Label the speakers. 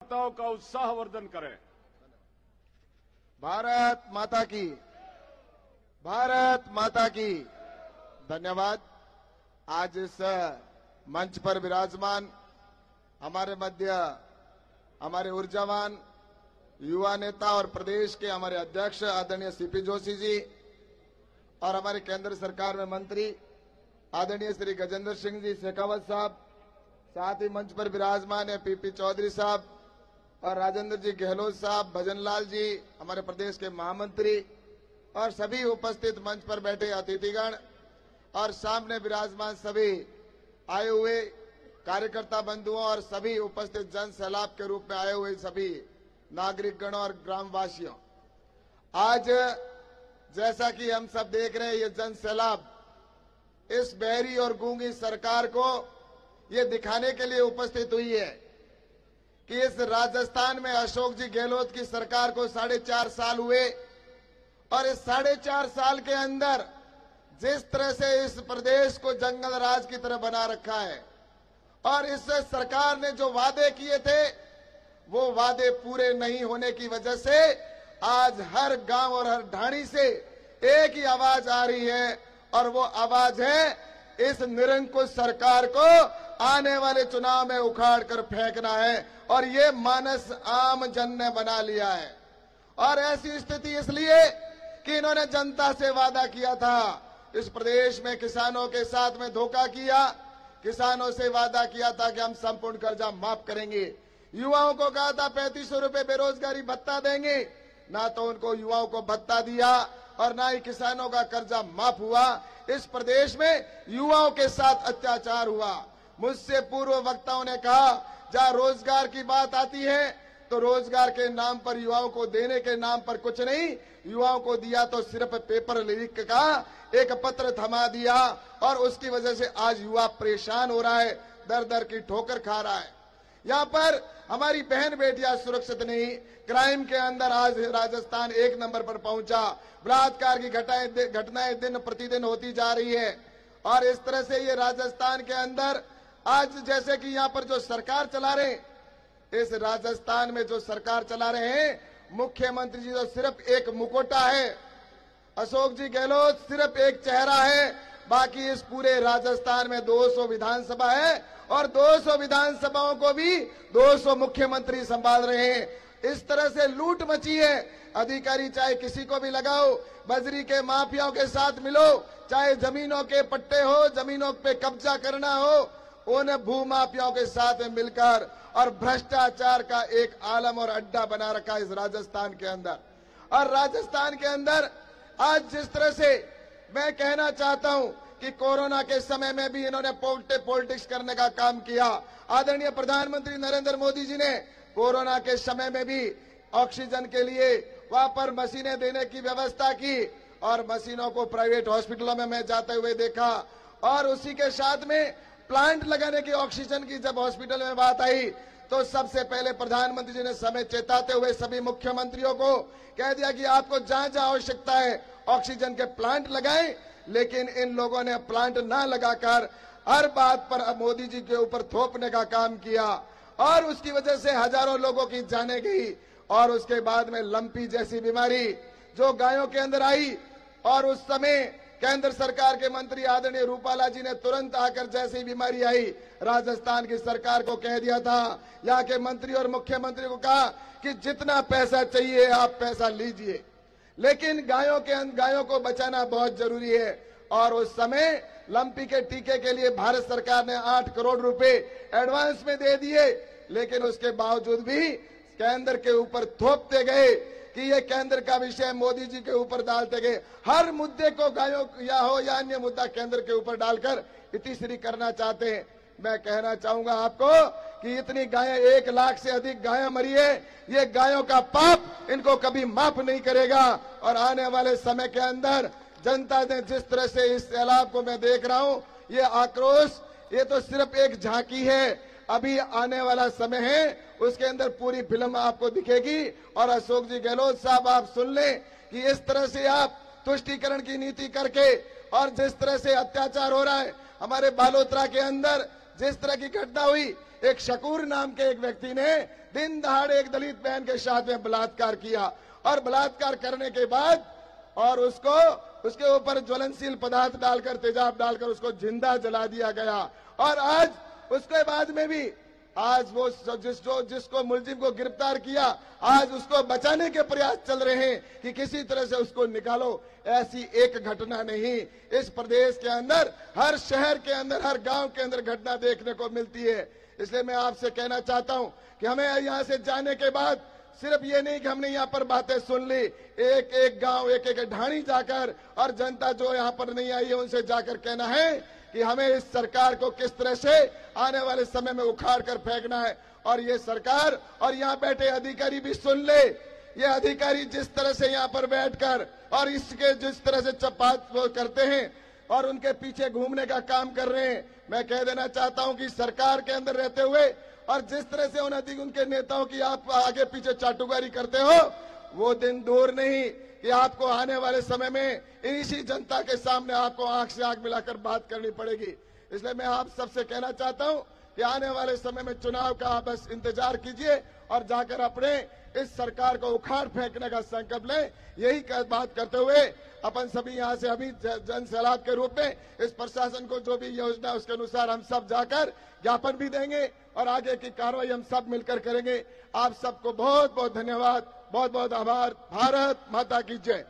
Speaker 1: कार्यकर्ताओं का उत्साहवर्धन करें।
Speaker 2: भारत माता की, भारत माता की। धन्यवाद। आज इस मंच पर विराजमान हमारे मध्य हमारे ऊर्जावान युवा नेता और प्रदेश के हमारे अध्यक्ष आदरणीय सीपी जोशी जी और हमारे केंद्र सरकार में मंत्री आदरणीय श्री गजेंद्र सिंह जी शेखावत साहब, साथ ही मंच पर विराजमान है पीपी चौधरी साहब और राजेंद्र जी गहलोत साहब, भजन लाल जी हमारे प्रदेश के महामंत्री और सभी उपस्थित मंच पर बैठे अतिथिगण और सामने विराजमान सभी आए हुए कार्यकर्ता बंधुओं और सभी उपस्थित जन सैलाब के रूप में आए हुए सभी नागरिकगणों और ग्रामवासियों। आज जैसा कि हम सब देख रहे हैं, ये जन सैलाब इस बहरी और गूंगी सरकार को ये दिखाने के लिए उपस्थित हुई है कि इस राजस्थान में अशोक जी गहलोत की सरकार को 4.5 साल हुए और इस 4.5 साल के अंदर जिस तरह से इस प्रदेश को जंगल राज की तरह बना रखा है और इस सरकार ने जो वादे किए थे वो वादे पूरे नहीं होने की वजह से आज हर गांव और हर ढाणी से एक ही आवाज आ रही है और वो आवाज है इस निरंकुश सरकार को आने वाले चुनाव में उखाड़ कर फेंकना है और ये मानस आम जन ने बना लिया है। और ऐसी स्थिति इसलिए कि इन्होंने जनता से वादा किया था, इस प्रदेश में किसानों के साथ में धोखा किया, किसानों से वादा किया था कि हम संपूर्ण कर्जा माफ करेंगे, युवाओं को कहा था 3500 रुपए बेरोजगारी भत्ता देंगे, ना तो उनको युवाओं को भत्ता दिया और ना ही किसानों का कर्जा माफ हुआ। इस प्रदेश में युवाओं के साथ अत्याचार हुआ। मुझसे पूर्व वक्ताओं ने कहा जहां रोजगार की बात आती है तो रोजगार के नाम पर युवाओं को देने के नाम पर कुछ नहीं, युवाओं को दिया तो सिर्फ पेपर लीक का एक पत्र थमा दिया और उसकी वजह से आज युवा परेशान हो रहा है, दर दर की ठोकर खा रहा है। यहाँ पर हमारी बहन बेटियां सुरक्षित नहीं, क्राइम के अंदर आज राजस्थान 1 नंबर पर पहुंचा, बलात्कार की घटनाएं दिन प्रतिदिन होती जा रही है और इस तरह से ये राजस्थान के अंदर आज जैसे कि यहाँ पर जो सरकार चला रहे, इस राजस्थान में जो सरकार चला रहे हैं मुख्यमंत्री जी तो सिर्फ एक मुखौटा है, अशोक जी गहलोत सिर्फ एक चेहरा है, बाकी इस पूरे राजस्थान में 200 विधानसभा है और 200 विधानसभाओं को भी 200 मुख्यमंत्री संभाल रहे हैं। इस तरह से लूट मची है। अधिकारी चाहे किसी को भी लगाओ, बजरी के माफियाओं के साथ मिलो, चाहे जमीनों के पट्टे हो, जमीनों पे कब्जा करना हो, उन भूमाफियाओं के साथ में मिलकर और भ्रष्टाचार का एक आलम और अड्डा बना रखा इस राजस्थान के अंदर। और राजस्थान के अंदर आज जिस तरह से मैं कहना चाहता हूं कि कोरोना के समय में भी इन्होंने पॉलिटिक्स करने का काम किया। आदरणीय प्रधानमंत्री नरेंद्र मोदी जी ने कोरोना के समय में भी ऑक्सीजन के लिए वहां पर मशीनें देने की व्यवस्था की और मशीनों को प्राइवेट हॉस्पिटलों में मैं जाते हुए देखा और उसी के साथ में प्लांट लगाने की ऑक्सीजन की जब हॉस्पिटल में बात आई तो सबसे पहले प्रधानमंत्री जी ने समय चेताते हुए सभी मुख्यमंत्रियों को कह दिया कि आपको जहां जहां आवश्यकता है ऑक्सीजन के प्लांट लगाएं, लेकिन इन लोगों ने प्लांट ना लगाकर हर बात पर मोदी जी के ऊपर थोपने का काम किया और उसकी वजह से हजारों लोगों की जाने गई। और उसके बाद में लंपी जैसी बीमारी जो गायों के अंदर आई और उस समय केंद्र सरकार के मंत्री आदरणीय रूपाला जी ने तुरंत आकर जैसी बीमारी आई राजस्थान की सरकार को कह दिया था, यहाँ के मंत्री और मुख्यमंत्री को कहा कि जितना पैसा चाहिए आप पैसा लीजिए, लेकिन गायों को बचाना बहुत जरूरी है। और उस समय लंपी के टीके के लिए भारत सरकार ने 8 करोड़ रुपए एडवांस में दे दिए, लेकिन उसके बावजूद भी केंद्र के ऊपर थोपते गए कि ये केंद्र का विषय मोदी जी के ऊपर डालते गए। हर मुद्दे को गायों या हो या अन्य मुद्दा केंद्र के ऊपर डालकर इतिश्री करना चाहते हैं। मैं कहना चाहूंगा आपको कि इतनी गायें 1 लाख से अधिक गायें मरी है, ये गायों का पाप इनको कभी माफ नहीं करेगा। और आने वाले समय के अंदर जनता ने जिस तरह से इस सैलाब को मैं देख रहा हूं, ये आक्रोश ये तो सिर्फ एक झांकी है, अभी आने वाला समय है उसके अंदर पूरी फिल्म आपको दिखेगी। और अशोक जी गहलोत साहब आप सुन लें कि इस तरह से आप तुष्टीकरण की नीति करके और जिस तरह से अत्याचार हो रहा है हमारे बालोतरा के अंदर, जिस तरह की घटना हुई एक शकूर नाम के एक व्यक्ति ने दिन दहाड़े एक दलित बहन के साथ में बलात्कार किया और बलात्कार करने के बाद और उसके ऊपर ज्वलनशील पदार्थ डालकर, तेजाब डालकर उसको जिंदा जला दिया गया। और आज उसके बाद में भी आज वो जिसको मुलजिम को गिरफ्तार किया, आज उसको बचाने के प्रयास चल रहे हैं कि किसी तरह से उसको निकालो। ऐसी एक घटना नहीं, इस प्रदेश के अंदर हर शहर के अंदर, हर गांव के अंदर घटना देखने को मिलती है। इसलिए मैं आपसे कहना चाहता हूं कि हमें यहां से जाने के बाद सिर्फ ये नहीं कि हमने यहाँ पर बातें सुन ली, एक एक गांव, एक एक ढाणी जाकर और जनता जो यहाँ पर नहीं आई है उनसे जाकर कहना है कि हमें इस सरकार को किस तरह से आने वाले समय में उखाड़ कर फेंकना है। और ये सरकार और यहाँ बैठे अधिकारी भी सुन ले, ये अधिकारी जिस तरह से यहाँ पर बैठकर और इसके जिस तरह से चपात करते हैं और उनके पीछे घूमने का काम कर रहे हैं, मैं कह देना चाहता हूं कि सरकार के अंदर रहते हुए और जिस तरह से उनके नेताओं की आप आगे पीछे चाटुकारी करते हो, वो दिन दूर नहीं कि आपको आने वाले समय में इसी जनता के सामने आपको आंख से आंख मिलाकर बात करनी पड़ेगी। इसलिए मैं आप सबसे कहना चाहता हूं कि आने वाले समय में चुनाव का आप बस इंतजार कीजिए और जाकर अपने इस सरकार को उखाड़ फेंकने का संकल्प लें। यही बात करते हुए अपन सभी यहाँ से अभी जन सैलाब के रूप में इस प्रशासन को जो भी योजना उसके अनुसार हम सब जाकर ज्ञापन भी देंगे और आगे की कार्रवाई हम सब मिलकर करेंगे। आप सबको बहुत बहुत धन्यवाद, बहुत बहुत आभार। भारत माता की जय।